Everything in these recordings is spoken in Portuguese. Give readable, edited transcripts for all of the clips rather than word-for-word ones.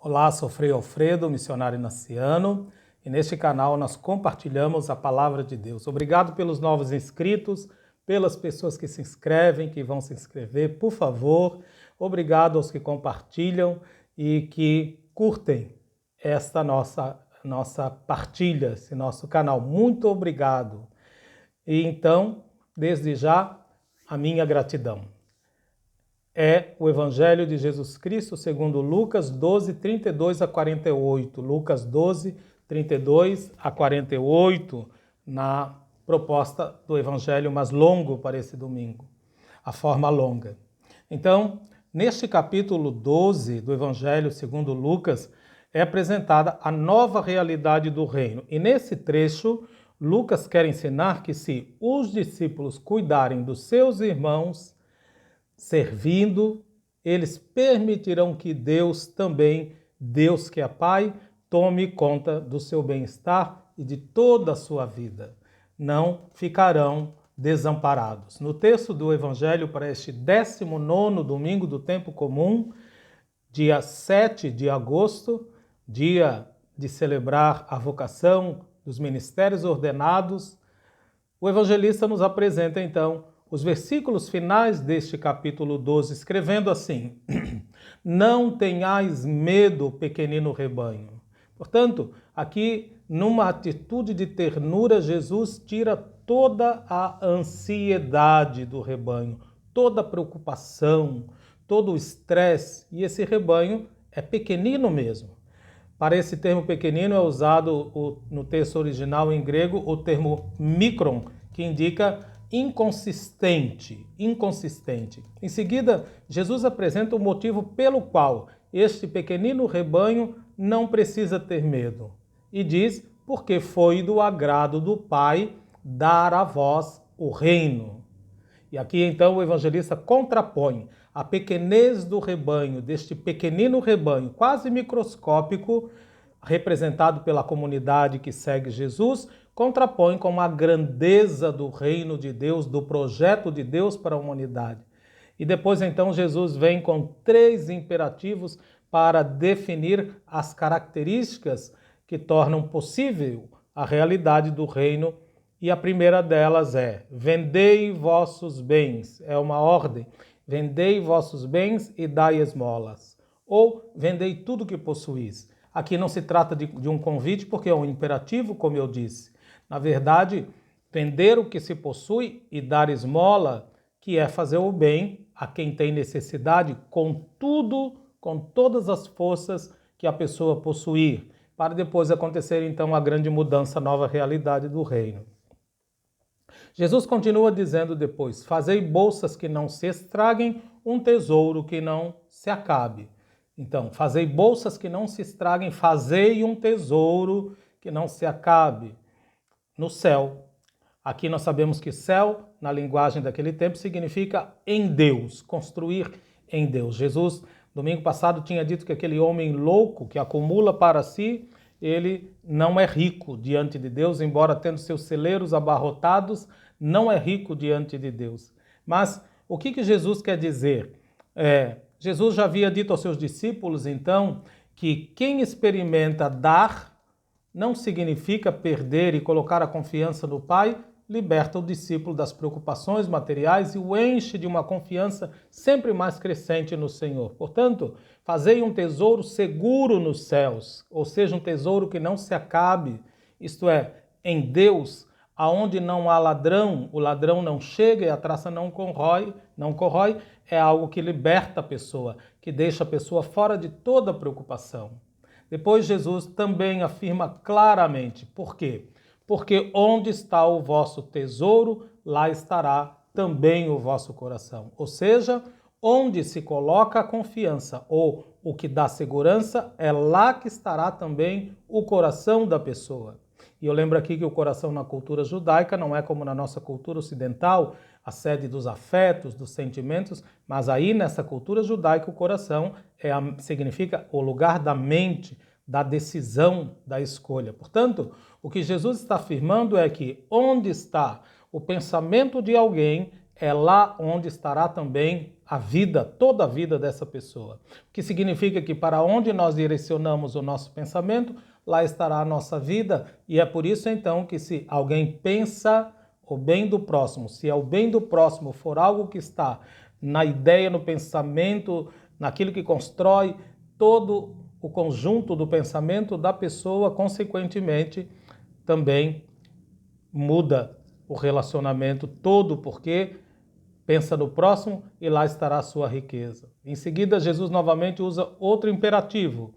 Olá, sou Frei Alfredo, missionário naciano, e neste canal nós compartilhamos a palavra de Deus. Obrigado pelos novos inscritos, pelas pessoas que se inscrevem, que vão se inscrever, por favor. Obrigado aos que compartilham e que curtem esta nossa partilha, esse nosso canal. Muito obrigado. E então, desde já, a minha gratidão. É o Evangelho de Jesus Cristo segundo Lucas 12, 32 a 48. Lucas 12, 32 a 48, na proposta do Evangelho mais longo para esse domingo, a forma longa. Então, neste capítulo 12 do Evangelho segundo Lucas, é apresentada a nova realidade do reino. E nesse trecho, Lucas quer ensinar que se os discípulos cuidarem dos seus irmãos, servindo, eles permitirão que Deus também, Deus que é Pai, tome conta do seu bem-estar e de toda a sua vida. Não ficarão desamparados. No texto do Evangelho para este 19º domingo do tempo comum, dia 7 de agosto, dia de celebrar a vocação dos ministérios ordenados, o evangelista nos apresenta então os versículos finais deste capítulo 12, escrevendo assim: Não tenhais medo, pequenino rebanho. Portanto, aqui, numa atitude de ternura, Jesus tira toda a ansiedade do rebanho, toda a preocupação, todo o estresse, e esse rebanho é pequenino mesmo. Para esse termo pequenino é usado no texto original em grego o termo mikron, que indica inconsistente. Em seguida, Jesus apresenta o motivo pelo qual este pequenino rebanho não precisa ter medo. E diz, porque foi do agrado do Pai dar a vós o reino. E aqui então o evangelista contrapõe a pequenez do rebanho, deste pequenino rebanho quase microscópico, representado pela comunidade que segue Jesus, contrapõe com a grandeza do reino de Deus, do projeto de Deus para a humanidade. E depois então Jesus vem com 3 imperativos para definir as características que tornam possível a realidade do reino. E a primeira delas é: vendei vossos bens. É uma ordem. Vendei vossos bens e dai esmolas. Ou vendei tudo que possuís. Aqui não se trata de um convite, porque é um imperativo, como eu disse. Na verdade, vender o que se possui e dar esmola, que é fazer o bem a quem tem necessidade, com tudo, com todas as forças que a pessoa possuir, para depois acontecer então a grande mudança, a nova realidade do reino. Jesus continua dizendo depois: fazei bolsas que não se estraguem, um tesouro que não se acabe. Então, fazei bolsas que não se estraguem, fazei um tesouro que não se acabe no céu. Aqui nós sabemos que céu, na linguagem daquele tempo, significa em Deus, construir em Deus. Jesus, domingo passado, tinha dito que aquele homem louco que acumula para si, ele não é rico diante de Deus, embora tendo seus celeiros abarrotados, não é rico diante de Deus. Mas o que Jesus quer dizer? Jesus já havia dito aos seus discípulos, então, que quem experimenta dar não significa perder e colocar a confiança no Pai, liberta o discípulo das preocupações materiais e o enche de uma confiança sempre mais crescente no Senhor. Portanto, fazei um tesouro seguro nos céus, ou seja, um tesouro que não se acabe, isto é, em Deus, aonde não há ladrão, o ladrão não chega e a traça não corrói, é algo que liberta a pessoa, que deixa a pessoa fora de toda preocupação. Depois Jesus também afirma claramente, por quê? Porque onde está o vosso tesouro, lá estará também o vosso coração. Ou seja, onde se coloca a confiança ou o que dá segurança, é lá que estará também o coração da pessoa. E eu lembro aqui que o coração na cultura judaica não é como na nossa cultura ocidental, a sede dos afetos, dos sentimentos, mas aí nessa cultura judaica o coração significa o lugar da mente, da decisão, da escolha. Portanto, o que Jesus está afirmando é que onde está o pensamento de alguém é lá onde estará também a vida, toda a vida dessa pessoa. O que significa que para onde nós direcionamos o nosso pensamento, lá estará a nossa vida, e é por isso então que se alguém pensa o bem do próximo, se é o bem do próximo for algo que está na ideia, no pensamento, naquilo que constrói todo o conjunto do pensamento da pessoa, consequentemente, também muda o relacionamento todo, porque pensa no próximo e lá estará a sua riqueza. Em seguida, Jesus novamente usa outro imperativo.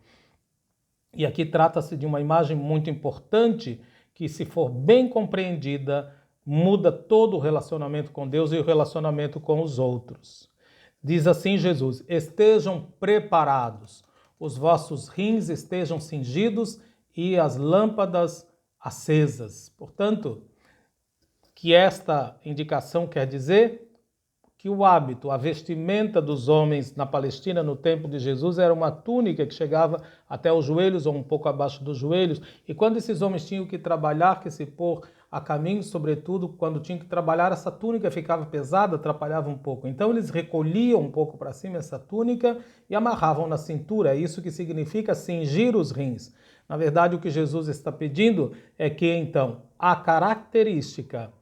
E aqui trata-se de uma imagem muito importante que, se for bem compreendida, muda todo o relacionamento com Deus e o relacionamento com os outros. Diz assim Jesus: estejam preparados, os vossos rins estejam cingidos e as lâmpadas acesas. Portanto, que esta indicação quer dizer que o hábito, a vestimenta dos homens na Palestina no tempo de Jesus era uma túnica que chegava até os joelhos ou um pouco abaixo dos joelhos. E quando esses homens tinham que trabalhar, que se pôr a caminho, sobretudo quando tinham que trabalhar, essa túnica ficava pesada, atrapalhava um pouco. Então eles recolhiam um pouco para cima essa túnica e amarravam na cintura. É isso que significa cingir os rins. Na verdade, o que Jesus está pedindo é que, então, a característica,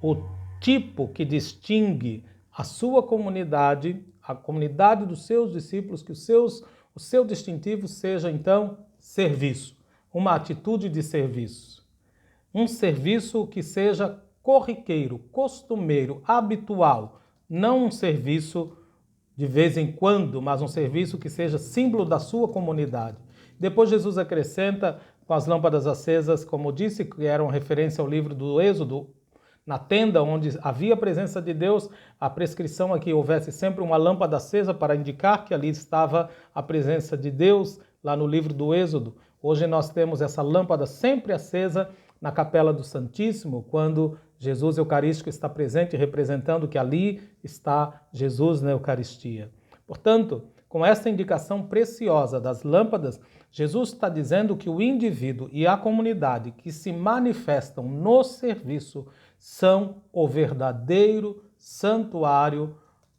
o tipo que distingue a sua comunidade, a comunidade dos seus discípulos, que o seu distintivo seja, então, serviço, uma atitude de serviço. Um serviço que seja corriqueiro, costumeiro, habitual, não um serviço de vez em quando, mas um serviço que seja símbolo da sua comunidade. Depois Jesus acrescenta com as lâmpadas acesas, como disse, que eram referência ao livro do Êxodo, na tenda onde havia a presença de Deus, a prescrição é que houvesse sempre uma lâmpada acesa para indicar que ali estava a presença de Deus, lá no livro do Êxodo. Hoje nós temos essa lâmpada sempre acesa na Capela do Santíssimo, quando Jesus Eucarístico está presente, representando que ali está Jesus na Eucaristia. Portanto, com essa indicação preciosa das lâmpadas, Jesus está dizendo que o indivíduo e a comunidade que se manifestam no serviço são o verdadeiro santuário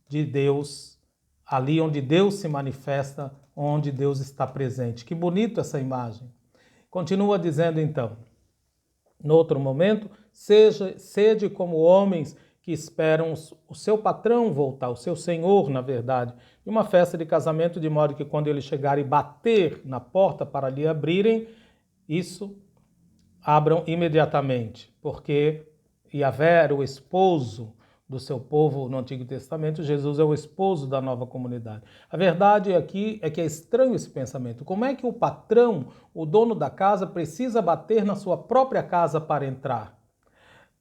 de Deus, ali onde Deus se manifesta, onde Deus está presente. Que bonito essa imagem. Continua dizendo então, no outro momento, sede como homens que esperam o seu patrão voltar, o seu senhor, na verdade, de uma festa de casamento, de modo que quando ele chegar e bater na porta para lhe abrirem, abram imediatamente, porque Yahvé era o esposo do seu povo no Antigo Testamento, Jesus é o esposo da nova comunidade. A verdade aqui é que é estranho esse pensamento. Como é que o patrão, o dono da casa, precisa bater na sua própria casa para entrar?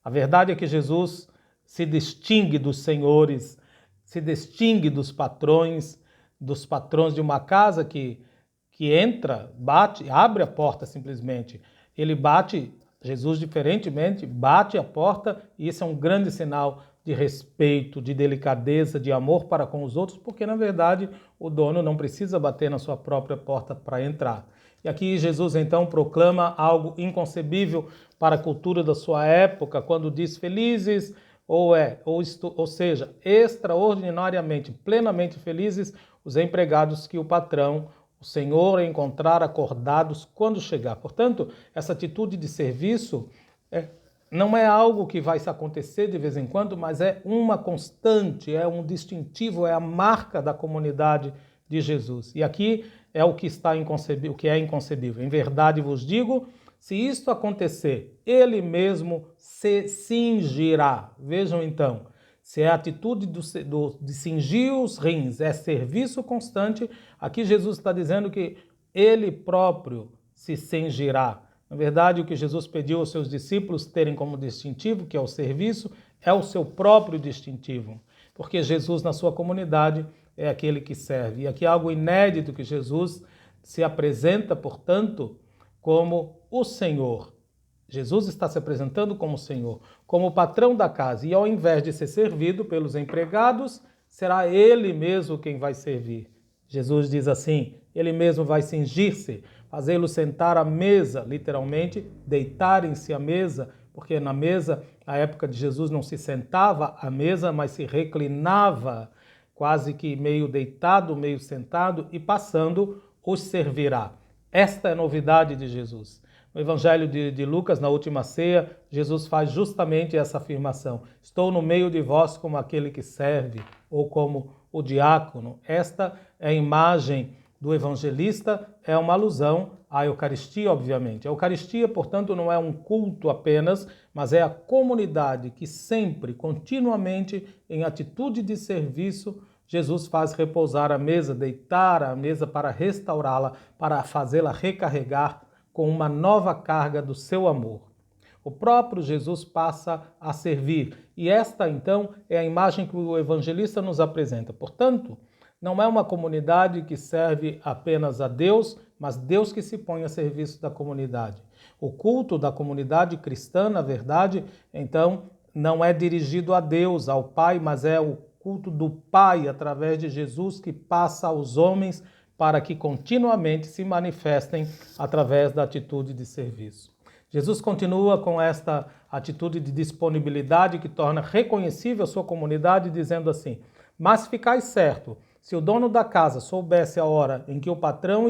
A verdade é que Jesus se distingue dos senhores, se distingue dos patrões de uma casa que entra, bate, abre a porta simplesmente. Ele bate, Jesus diferentemente, bate a porta, e isso é um grande sinal de respeito, de delicadeza, de amor para com os outros, porque na verdade o dono não precisa bater na sua própria porta para entrar. E aqui Jesus então proclama algo inconcebível para a cultura da sua época, quando diz felizes, ou seja, extraordinariamente, plenamente felizes os empregados que o patrão, o Senhor, encontrar acordados quando chegar. Portanto, essa atitude de serviço não é algo que vai se acontecer de vez em quando, mas é uma constante, é um distintivo, é a marca da comunidade de Jesus. E aqui é o que está inconcebível, o que é inconcebível. Em verdade vos digo, se isto acontecer, ele mesmo se cingirá. Vejam então, se é a atitude de cingir os rins, é serviço constante, aqui Jesus está dizendo que ele próprio se cingirá. Na verdade, o que Jesus pediu aos seus discípulos terem como distintivo, que é o serviço, é o seu próprio distintivo. Porque Jesus, na sua comunidade, é aquele que serve. E aqui é algo inédito, que Jesus se apresenta, portanto, como o Senhor. Jesus está se apresentando como o Senhor, como o patrão da casa. E ao invés de ser servido pelos empregados, será ele mesmo quem vai servir. Jesus diz assim, ele mesmo vai cingir-se, fazê-los sentar à mesa, literalmente, deitarem-se à mesa, porque na mesa, na época de Jesus, não se sentava à mesa, mas se reclinava, quase que meio deitado, meio sentado, e passando os servirá. Esta é a novidade de Jesus. No Evangelho de Lucas, na última ceia, Jesus faz justamente essa afirmação: estou no meio de vós como aquele que serve, ou como o diácono. Esta é a imagem do evangelista, é uma alusão à Eucaristia, obviamente. A Eucaristia, portanto, não é um culto apenas, mas é a comunidade que sempre, continuamente, em atitude de serviço, Jesus faz repousar a mesa, deitar a mesa para restaurá-la, para fazê-la recarregar com uma nova carga do seu amor. O próprio Jesus passa a servir, e esta, então, é a imagem que o evangelista nos apresenta. Portanto, não é uma comunidade que serve apenas a Deus, mas Deus que se põe a serviço da comunidade. O culto da comunidade cristã, na verdade, então, não é dirigido a Deus, ao Pai, mas é o culto do Pai através de Jesus que passa aos homens para que continuamente se manifestem através da atitude de serviço. Jesus continua com esta atitude de disponibilidade que torna reconhecível a sua comunidade, dizendo assim: mas ficai certo, se o dono da casa soubesse a hora em que o ladrão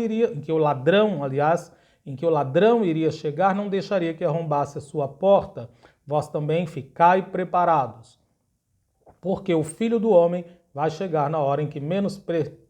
iria chegar, não deixaria que arrombasse a sua porta. Vós também ficai preparados, porque o Filho do Homem vai chegar na hora em que menos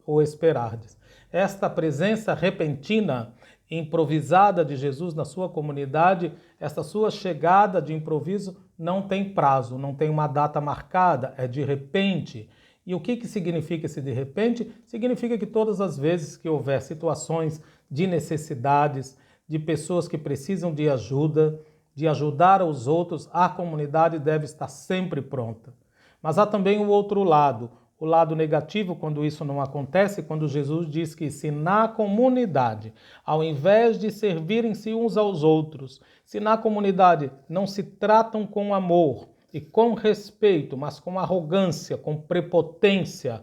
o esperardes. Esta presença repentina, improvisada de Jesus na sua comunidade, esta sua chegada de improviso não tem prazo, não tem uma data marcada, é de repente. E o que significa esse de repente? Significa que todas as vezes que houver situações de necessidades, de pessoas que precisam de ajuda, de ajudar os outros, a comunidade deve estar sempre pronta. Mas há também o outro lado, o lado negativo quando isso não acontece, quando Jesus diz que se na comunidade, ao invés de servirem-se uns aos outros, se na comunidade não se tratam com amor e com respeito, mas com arrogância, com prepotência,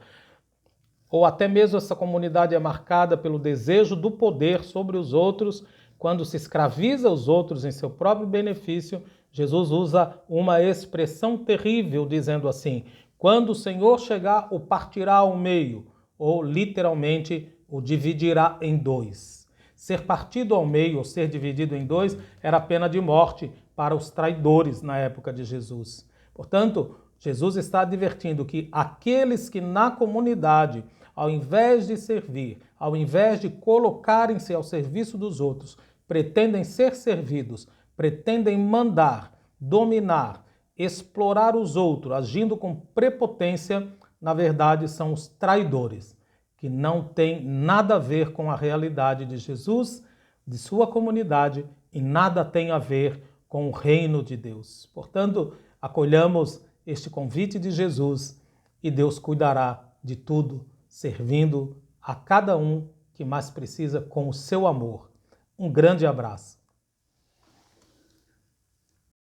ou até mesmo essa comunidade é marcada pelo desejo do poder sobre os outros, quando se escraviza os outros em seu próprio benefício, Jesus usa uma expressão terrível, dizendo assim: quando o Senhor chegar, o partirá ao meio, ou literalmente o dividirá em dois. Ser partido ao meio ou ser dividido em dois era pena de morte para os traidores na época de Jesus. Portanto, Jesus está advertindo que aqueles que na comunidade, ao invés de servir, ao invés de colocarem-se ao serviço dos outros, pretendem ser servidos, pretendem mandar, dominar, explorar os outros, agindo com prepotência, na verdade são os traidores, que não têm nada a ver com a realidade de Jesus, de sua comunidade, e nada tem a ver com o reino de Deus. Portanto, acolhamos este convite de Jesus e Deus cuidará de tudo, servindo a cada um que mais precisa com o seu amor. Um grande abraço.